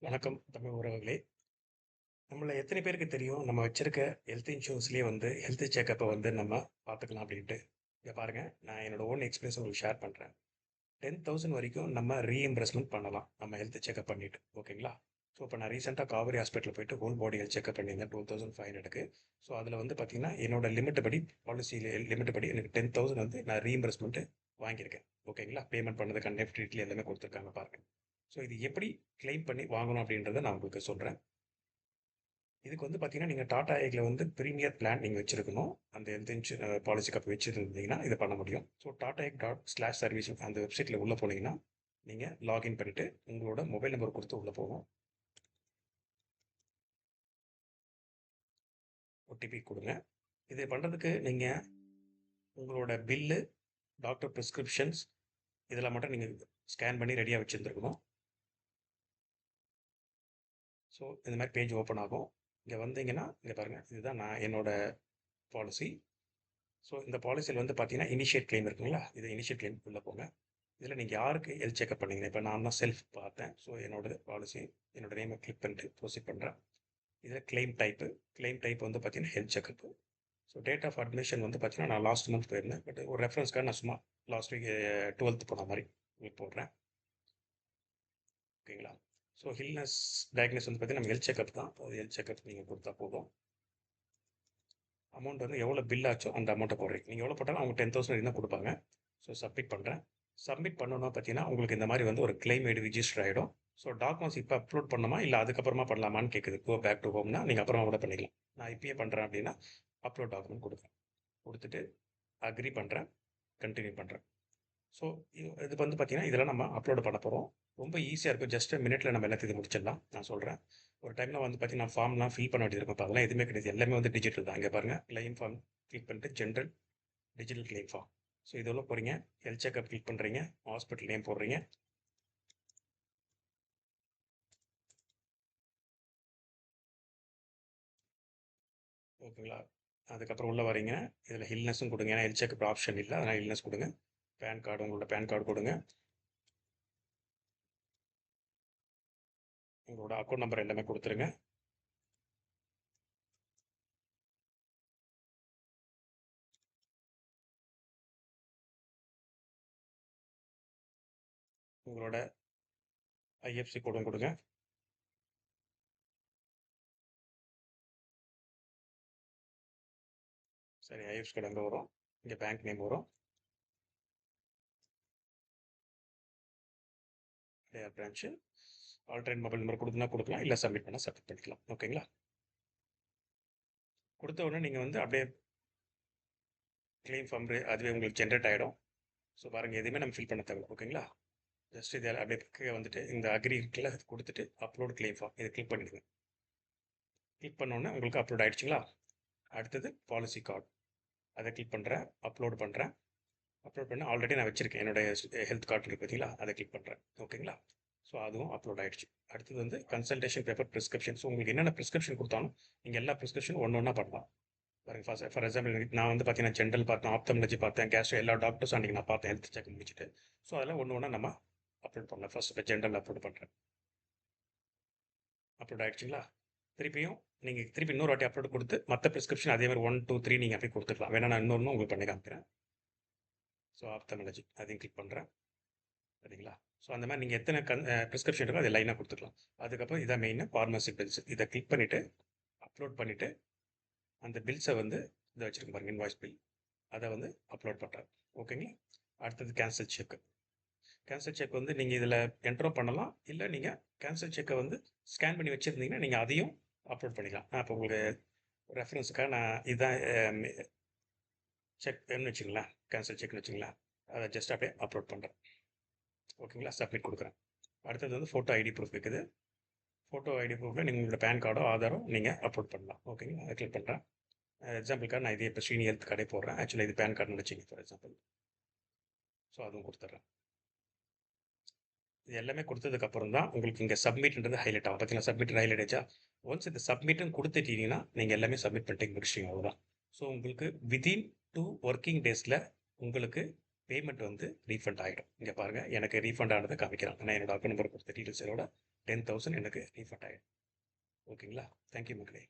வணக்கம் தமிழ் உறவுகளே. நம்மள எத்தனை பேருக்கு தெரியும், நம்ம வச்சிருக்க ஹெல்த் இன்சூரன்ஸ்லயே வந்து ஹெல்த் செக்கப்ப வந்து நம்ம பார்த்துக்கலாம் அப்படின்ட்டு. இங்க பாருங்க, நான் என்னோட ஓன் எக்ஸ்பீரியன்ஸ் உங்களுக்கு ஷேர் பண்றேன். 10,000 வரைக்கும் நம்ம ரீஎம்பர்ஸ்மென்ட் பண்ணலாம். நம்ம ஹெல்த் செக்கப் பண்ணிட்டு. ஓகேங்களா? ஸோ, இப்ப நான் ரீசென்ட்டா காவேரி ஹாஸ்பிட்டல் போயிட்டு ஹோல் பாடி ஹெல்த் செக்கப் பண்ணியிருந்தேன் 2500க்கு. ஸோ, அதுல வந்து பார்த்தீங்கன்னா, என்னோட லிமிட் படி பாலிசியில லிமிட் படி எனக்கு 10,000 வந்து நான் ரீஎம்பர்ஸ்மென்ட் வாங்கியிருக்கேன். ஓகேங்களா? பேமெண்ட் பண்ணதுக்கான நெஃப்ட் எல்லாமே குடுத்துருக்காங்க பாருங்க. ஸோ, இது எப்படி கிளைம் பண்ணி வாங்கணும் அப்படின்றத நான் உங்களுக்கு சொல்றேன். இதுக்கு வந்து பார்த்தீங்கன்னா, நீங்க டாடா ஏக்ல வந்து பிரீமியர் பிளான் நீங்க வச்சிருக்கணும். அந்த ஹெல்த் பாலிசி காப்பி வச்சிருந்தீங்கன்னா, இத பண்ண முடியும். ஸோ tataec./service அந்த வெப்சைட்ல உள்ள போனீங்கன்னா, நீங்க லாகின் பண்ணிட்டு, உங்களோட மொபைல் நம்பர் குடுத்து உள்ள போகும். ஓடிபி குடுங்க. இது பண்றதுக்கு நீங்க உங்களோட பில்லு, டாக்டர் பிரிஸ்கிரிப்ஷன்ஸ் இதெல்லாம் மட்டும் நீங்க ஸ்கேன் பண்ணி ரெடியா வச்சிருந்திருக்கணும். ஸோ இந்த மாரி பேஜ் ஓப்பன் ஆகும். இங்க வந்தீங்கன்னா, இங்க பாருங்க. இதுதான் என்னோட பாலிசி. ஸோ இந்த பாலிசியில வந்து பார்த்தீங்கன்னா, இனிஷியேட் கிளைம் இருக்குங்களா? இது இனிஷியேட் கிளைம் உள்ள போங்க. இதில் நீங்கள் யாருக்கு ஹெல்த் செக்அப் பண்ணீங்க? இப்போ நான் தான் செல்ஃப் பார்த்தேன். ஸோ என்னோட பாலிசி என்னோட நேமை கிளிக் பண்ணிட்டு ப்ரொசீட் பண்ணுறேன். இதில் கிளைம் டைப் வந்து பார்த்தீங்கன்னா health checkup. So date of admission வந்து பார்த்தீங்கன்னா நான் லாஸ்ட் மந்த் போயிருந்தேன். பட் ஒரு ரெஃபரன்ஸ்க்காக நான் சும்மா லாஸ்ட் வீக் 12th போன மாதிரி உங்களுக்கு போடுறேன். ஓகேங்களா? ஸோ ஹில்னஸ் டயக்னோஸ் வந்து பார்த்தீங்கன்னா நம்ம ஹெல்த் செக்அப் தான். ஹெல்த் செக்அப் நீங்கள் கொடுத்தா போதும். அமௌண்ட் வந்து எவ்வளோ பில் ஆச்சோ அந்த அமௌண்ட்டை போடுறீங்க. நீங்கள் எவ்வளோ போட்டாலும் அவங்க 10,000 இருந்தால் கொடுப்பாங்க. ஸோ சப்மிட் பண்ணுறேன். சப்மிட் பண்ணணும் பார்த்தீங்கன்னா உங்களுக்கு இந்த மாதிரி வந்து ஒரு கிளைம் ஐடி ரிஜிஸ்டர் ஆகிடும். ஸோ டாக்குமெண்ட்ஸ் இப்போ அப்லோட் பண்ணணுமா இல்லை அதுக்கப்புறமா பண்ணலாமான்னு கேட்குது. கோ பேக் டு ஹோம்னா நீங்கள் அப்புறமா கூட பண்ணிக்கலாம். நான் இப்பயே பண்ணுறேன் அப்படின்னா அப்லோட் டாக்குமெண்ட் கொடுக்குறேன். கொடுத்துட்டு அக்ரி பண்ணுறேன். கண்டினியூ பண்ணுறேன். ஸோ இது வந்து பார்த்தீங்கன்னா இதெல்லாம் நம்ம அப்லோட் பண்ண போகிறோம். ரொம்ப ஈஸியாக இருக்கும். ஜஸ்ட் மினிட்ல நம்ம எல்லாத்தையும் முடிச்சிடலாம். நான் சொல்கிறேன். ஒரு டைமில் வந்து பார்த்தீங்கன்னா ஃபார்ம்லாம் ஃபில் பண்ண வேண்டியது இருக்கும். இப்போ அதெல்லாம் எதுவுமே கிடையாது. எல்லாமே வந்து டிஜிட்டல் தான். இங்கே பாருங்கள், கிளைம் ஃபார்ம் கிளிக் பண்ணிட்டு general digital claim form. So இது உள்ள போகிறீங்க. ஹெல்த் செக்அப் கிளிக் பண்ணுறீங்க. ஹாஸ்பிட்டல் நேம் போடுறீங்க. ஓகேங்களா? அதுக்கப்புறம் உள்ள வரீங்க. இதில் ஹில்னஸும் கொடுங்க. ஏன்னா ஹெல்த் செக்அப் ஆப்ஷன் இல்லை. அதனால் ஹில்னஸ் கொடுங்க. பேன் கார்டு உங்களோட பேன் கார்டு கொடுங்க. உங்களோட அக்கௌண்ட் நம்பர் எல்லாமே கொடுத்துருங்க. உங்களோட ஐஎஃப்சி கோடும் கொடுங்க. சரி, ஐஎஃப்சி கோடு அங்கே வரும். இங்கே பேங்க் நேம் வரும். Their branch. Alternate mobile number கொடுத்தனா கொடுக்கலாம். இல்லை சப்மிட் பண்ணால் சப்மிட் பண்ணிக்கலாம். ஓகேங்களா? கொடுத்த உடனே நீங்கள் வந்து அப்படியே கிளைம் ஃபார்ம் அதுவே உங்களுக்கு ஜென்ரேட் ஆகிடும். ஸோ பாருங்கள், எதுவுமே நம்ம ஃபில் பண்ண தேவை. ஓகேங்களா? ஜஸ்ட் இதை அப்படியே கீழே வந்துட்டு இந்த அக்ரி இருக்குல்ல, அது கொடுத்துட்டு அப்லோட் கிளைம் ஃபார்ம் இதை கிளிக் பண்ணிடுங்க. கிளிக் பண்ணோன்னே உங்களுக்கு அப்லோட் ஆகிடுச்சிங்களா? அடுத்தது பாலிசி கார்டு. அதை கிளிக் பண்ணுறேன். அப்லோட் பண்ணுறேன். அப்லோட் பண்ண ஆல்ரெடி நான் வச்சுருக்கேன். என்னோடய ஹெல்த் கார்டு இருக்குது பார்த்தீங்களா? அதை கிளிக் பண்ணுறேன். ஓகேங்களா? ஸோ அதுவும் அப்லோட் ஆகிடுச்சு. அடுத்தது வந்து கன்சல்டேஷன் பேப்பர் ப்ரிஸ்கிரிப்ஷன். ஸோ உங்களுக்கு என்னென்ன ப்ரிஸ்கிரிப்ஷன் கொடுத்தாலும் நீங்கள் எல்லா ப்ரிஸ்கிரிப்ஷன் ஒன்று ஒன்றா பண்ணலாம். பாருங்க, ஃபார் எக்ஸாம்பிள் நான் வந்து பார்த்தீங்கன்னா ஜென்ரல் பார்த்தேன், ஆப்தமாலஜி பார்த்தேன், கேஸ்ட்ரோ எல்லா டாக்டர்ஸும் அன்றைக்கி நான் பார்த்தேன் ஹெல்த் செக் முடிச்சுட்டு. ஸோ அதெல்லாம் ஒன்று ஒன்றா நம்ம அப்லோட் பண்ணலாம். ஃபர்ஸ்ட் இப்போ ஜென்ரல் அப்லோட் பண்ணுறேன். அப்லோட் ஆகிடுச்சிங்களா? திருப்பியும் நீங்கள் திருப்பி இன்னொரு வாட்டி அப்லோட் கொடுத்து மற்ற ப்ரிஸ்கிரிப்ஷன் அதே மாதிரி 1, 2, 3 நீங்கள் அப்படியே கொடுத்துக்கலாம். வேணா நான் இன்னொன்று உங்களுக்கு பண்ணி காமிக்கிறேன். ஸோ ஆப்தமாலஜி அதையும் கிளிக் பண்ணுறேன். சரிங்களா? ஸோ அந்த மாதிரி நீங்கள் எத்தனை ப்ரிஸ்கிரிப்ஷன் இருக்கோ அதை லைனாக கொடுத்துக்கலாம். அதுக்கப்புறம் இதான் மெயின் ஃபார்மசி பில்ஸ். இதை கிளிக் பண்ணிவிட்டு அப்லோட் பண்ணிவிட்டு அந்த பில்ஸை வந்து இதை வச்சுருக்க பாருங்க, இன்வாய்ஸ் பில். அதை வந்து அப்லோட் பண்ணுறேன். ஓகேங்களா? அடுத்தது கேன்சல் செக். கேன்சல் செக் வந்து நீங்கள் இதில் என்ட்ரும் பண்ணலாம். இல்லை நீங்கள் கேன்சல் செக்கை வந்து ஸ்கேன் பண்ணி வச்சுருந்தீங்கன்னா நீங்கள் அதையும் அப்லோட் பண்ணிக்கலாம். நான் இப்போ உங்களுக்கு ரெஃபரன்ஸுக்காக நான் இதுதான் செக்னு வச்சுங்களேன், கேன்சல் செக்னு வச்சுங்களேன், அதை ஜஸ்ட் அப்படியே அப்லோட் பண்ணுறேன். ஓகேங்களா? சப்மிட் கொடுக்குறேன். அடுத்தது வந்து ஃபோட்டோ ஐடி ப்ரூஃப் இருக்குது. ஃபோட்டோ ஐடி ப்ரூஃபில் நீங்கள் உங்களோட பேன் கார்டோ ஆதாரோ நீங்கள் அப்லோட் பண்ணலாம். ஓகேங்களா? அதை கிளிக் பண்ணுறேன். எக்ஸாம்பிளுக்காக நான் இதே இப்போ ஸ்ரீனி ஹெல்த் கார்டே போடுறேன். ஆக்சுவலாக இது பேன் கார்டுன்னு வச்சுங்க ஃபார் எக்ஸாம்பிள். ஸோ அதுவும் கொடுத்துட்றேன். இது எல்லாமே கொடுத்ததுக்கப்புறம் தான் உங்களுக்கு இங்கே சப்மிட்ன்றது ஹைலைட் ஆகும். பார்த்தீங்கன்னா சப்மிட் ஹைலைட் ஆச்சா? ஒன்ஸ் இந்த சப்மிட்னு கொடுத்துட்டீங்கன்னா நீங்கள் எல்லாமே சப்மிட் பண்ணிட்டு முடிச்சிட்டீங்க, அவ்வளோதான். ஸோ உங்களுக்கு வித்தின் 2 ஒர்க்கிங் டேஸில் உங்களுக்கு பேமெண்ட் வந்து ரீஃபண்ட் ஆகிடும். இங்கே பாருங்கள், எனக்கு ரீஃபண்ட் ஆனதை காமிக்கிறாங்க. நான் என்னோட அக்கௌண்ட் நம்பர் கொடுத்த டீட்டெயில்ஸோட 10,000 எனக்கு ரீஃபண்ட் ஆகிடும். ஓகேங்களா? தேங்க்யூ மக்களே.